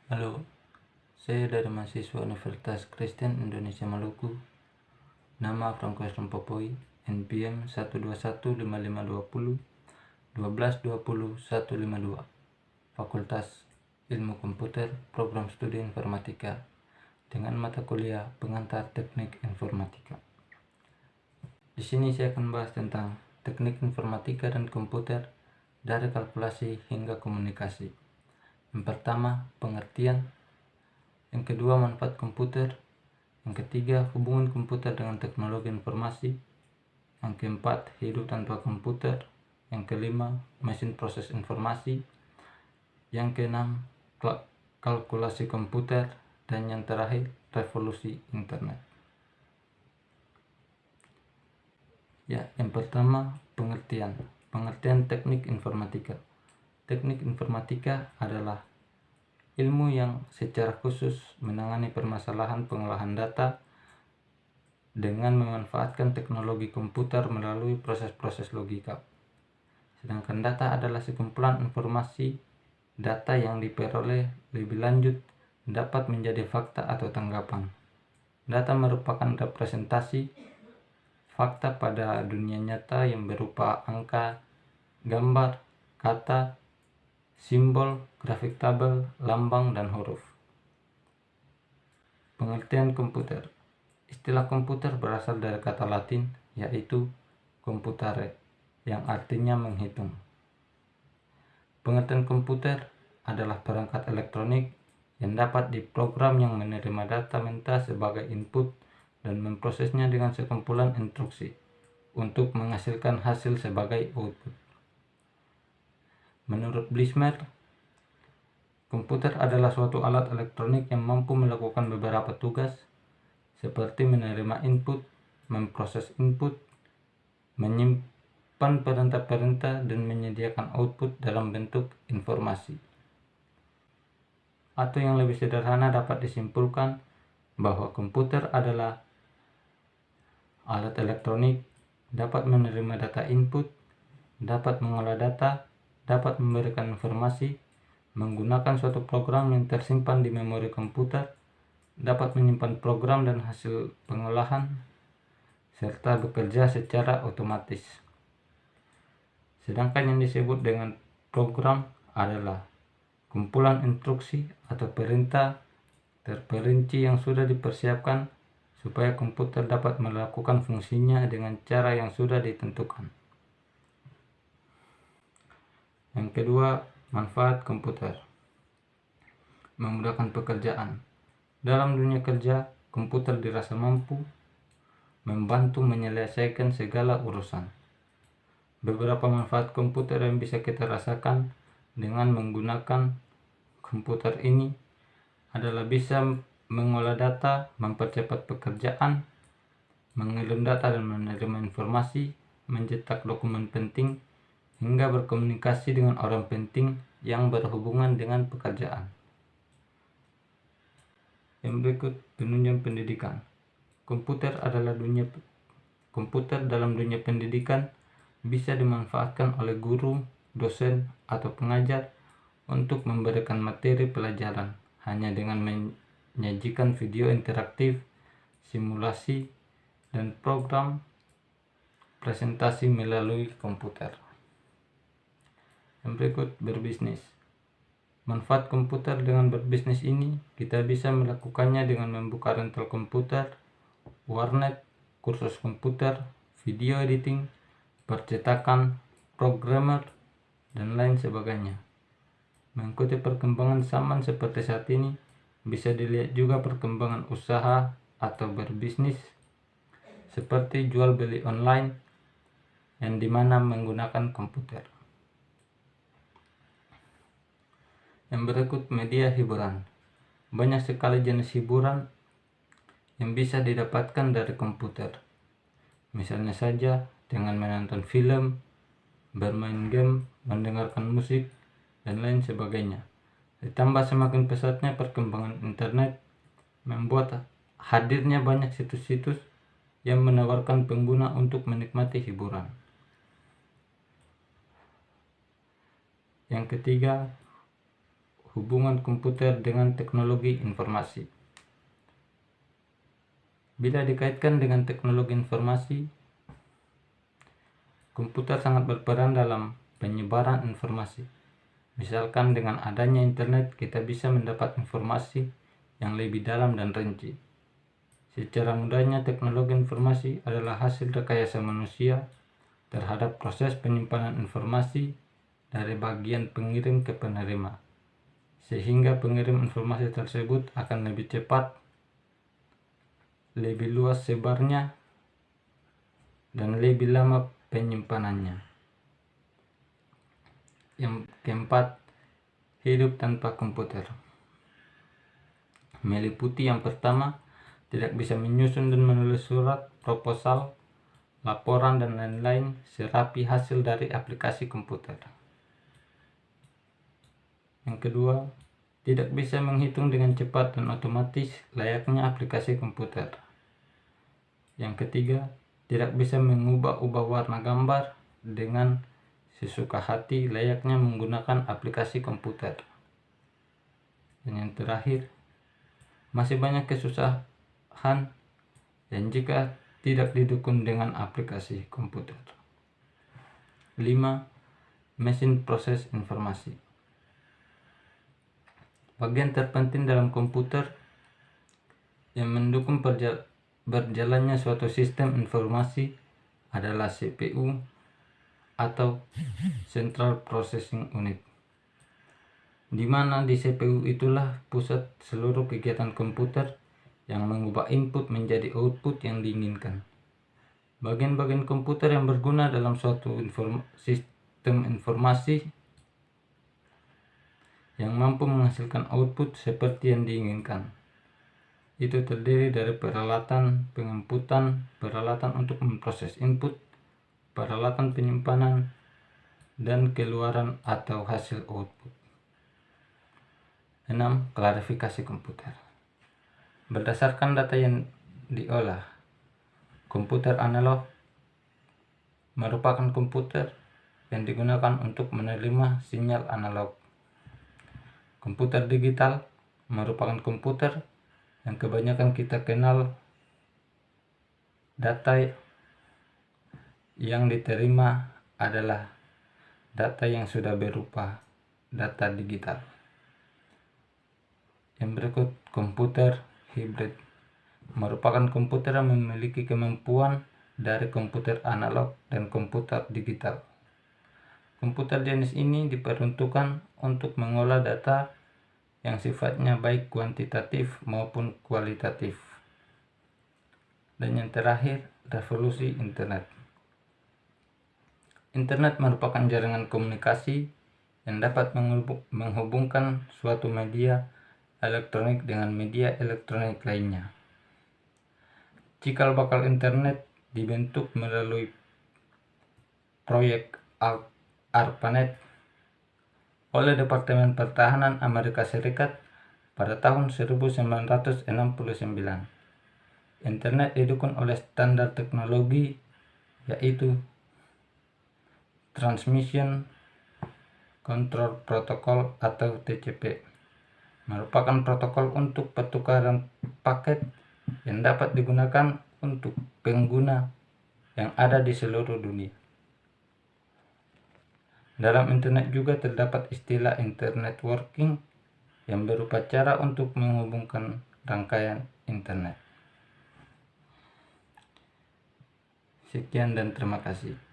Halo, saya dari mahasiswa Universitas Kristen Indonesia Maluku. Nama Francois Rompopoi, NPM 1215520 1220 152, Fakultas Ilmu Komputer, Program Studi Informatika, dengan mata kuliah pengantar Teknik Informatika. Di sini saya akan bahas tentang teknik informatika dan komputer, dari kalkulasi hingga komunikasi. Yang pertama, pengertian. Yang kedua, manfaat komputer. Yang ketiga, hubungan komputer dengan teknologi informasi. Yang keempat, hidup tanpa komputer. Yang kelima, mesin proses informasi. Yang keenam, kalkulasi komputer. Dan yang terakhir, revolusi internet. Ya, yang pertama, pengertian. Pengertian teknik informatika. Teknik informatika adalah ilmu yang secara khusus menangani permasalahan pengolahan data dengan memanfaatkan teknologi komputer melalui proses-proses logika. Sedangkan data adalah sekumpulan informasi data yang diperoleh lebih lanjut dapat menjadi fakta atau tanggapan. Data merupakan representasi fakta pada dunia nyata yang berupa angka, gambar, kata, simbol, grafik tabel, lambang, dan huruf. Pengertian komputer. Istilah komputer berasal dari kata Latin, yaitu computare, yang artinya menghitung. Pengertian komputer adalah perangkat elektronik yang dapat diprogram yang menerima data mentah sebagai input dan memprosesnya dengan sekumpulan instruksi untuk menghasilkan hasil sebagai output. Menurut Blismer, komputer adalah suatu alat elektronik yang mampu melakukan beberapa tugas seperti menerima input, memproses input, menyimpan perintah-perintah, dan menyediakan output dalam bentuk informasi. Atau yang lebih sederhana dapat disimpulkan bahwa komputer adalah alat elektronik, dapat menerima data input, dapat mengolah data, dapat memberikan informasi, menggunakan suatu program yang tersimpan di memori komputer, dapat menyimpan program dan hasil pengolahan, serta bekerja secara otomatis. Sedangkan yang disebut dengan program adalah kumpulan instruksi atau perintah terperinci yang sudah dipersiapkan supaya komputer dapat melakukan fungsinya dengan cara yang sudah ditentukan. Yang kedua, manfaat komputer. Memudahkan pekerjaan. Dalam dunia kerja, komputer dirasa mampu membantu menyelesaikan segala urusan. Beberapa manfaat komputer yang bisa kita rasakan dengan menggunakan komputer ini adalah bisa mengolah data, mempercepat pekerjaan, mengirim data dan menerima informasi, mencetak dokumen penting, hingga berkomunikasi dengan orang penting yang berhubungan dengan pekerjaan. Yang berikut, penunjang pendidikan. Komputer dalam dunia pendidikan bisa dimanfaatkan oleh guru, dosen, atau pengajar untuk memberikan materi pelajaran hanya dengan menyajikan video interaktif, simulasi, dan program presentasi melalui komputer. Yang berikut, berbisnis. Manfaat komputer dengan berbisnis ini, kita bisa melakukannya dengan membuka rental komputer, warnet, kursus komputer, video editing, percetakan, programmer, dan lain sebagainya. Mengikuti perkembangan zaman seperti saat ini, bisa dilihat juga perkembangan usaha atau berbisnis seperti jual beli online yang dimana menggunakan komputer. Yang berikut, media hiburan. Banyak sekali jenis hiburan yang bisa didapatkan dari komputer. Misalnya saja dengan menonton film, bermain game, mendengarkan musik, dan lain sebagainya. Ditambah semakin pesatnya perkembangan internet membuat hadirnya banyak situs-situs yang menawarkan pengguna untuk menikmati hiburan. Yang ketiga, hubungan komputer dengan teknologi informasi. Bila dikaitkan dengan teknologi informasi, komputer sangat berperan dalam penyebaran informasi. Misalkan dengan adanya internet, kita bisa mendapat informasi yang lebih dalam dan rinci. Secara mudahnya, teknologi informasi adalah hasil rekayasa manusia terhadap proses penyimpanan informasi dari bagian pengirim ke penerima, sehingga pengirim informasi tersebut akan lebih cepat, lebih luas sebarnya, dan lebih lama penyimpanannya. Yang keempat, hidup tanpa komputer. Meliputi yang pertama, tidak bisa menyusun dan menulis surat, proposal, laporan, dan lain-lain serapi hasil dari aplikasi komputer. Yang kedua, tidak bisa menghitung dengan cepat dan otomatis layaknya aplikasi komputer. Yang ketiga, tidak bisa mengubah-ubah warna gambar dengan sesuka hati layaknya menggunakan aplikasi komputer. Dan yang terakhir, masih banyak kesusahan yang jika tidak didukung dengan aplikasi komputer. 5. Mesin proses informasi. Bagian terpenting dalam komputer yang mendukung berjalannya suatu sistem informasi adalah CPU atau Central Processing Unit, di mana di CPU itulah pusat seluruh kegiatan komputer yang mengubah input menjadi output yang diinginkan. Bagian-bagian komputer yang berguna dalam suatu sistem informasi yang mampu menghasilkan output seperti yang diinginkan. Itu terdiri dari peralatan penginputan, peralatan untuk memproses input, peralatan penyimpanan, dan keluaran atau hasil output. 6. Klarifikasi komputer. Berdasarkan data yang diolah, komputer analog merupakan komputer yang digunakan untuk menerima sinyal analog. Komputer digital merupakan komputer yang kebanyakan kita kenal data yang diterima adalah data yang sudah berupa data digital. Yang berikut, komputer hibrid merupakan komputer yang memiliki kemampuan dari komputer analog dan komputer digital. Komputer jenis ini diperuntukkan untuk mengolah data yang sifatnya baik kuantitatif maupun kualitatif. Dan yang terakhir, revolusi internet. Internet merupakan jaringan komunikasi yang dapat menghubungkan suatu media elektronik dengan media elektronik lainnya. Cikal bakal internet dibentuk melalui proyek ARPANET oleh Departemen Pertahanan Amerika Serikat pada tahun 1969. Internet didukung oleh standar teknologi yaitu Transmission Control Protocol atau TCP, merupakan protokol untuk pertukaran paket yang dapat digunakan untuk pengguna yang ada di seluruh dunia. Dalam internet juga terdapat istilah internet working yang berupa cara untuk menghubungkan rangkaian internet. Sekian dan terima kasih.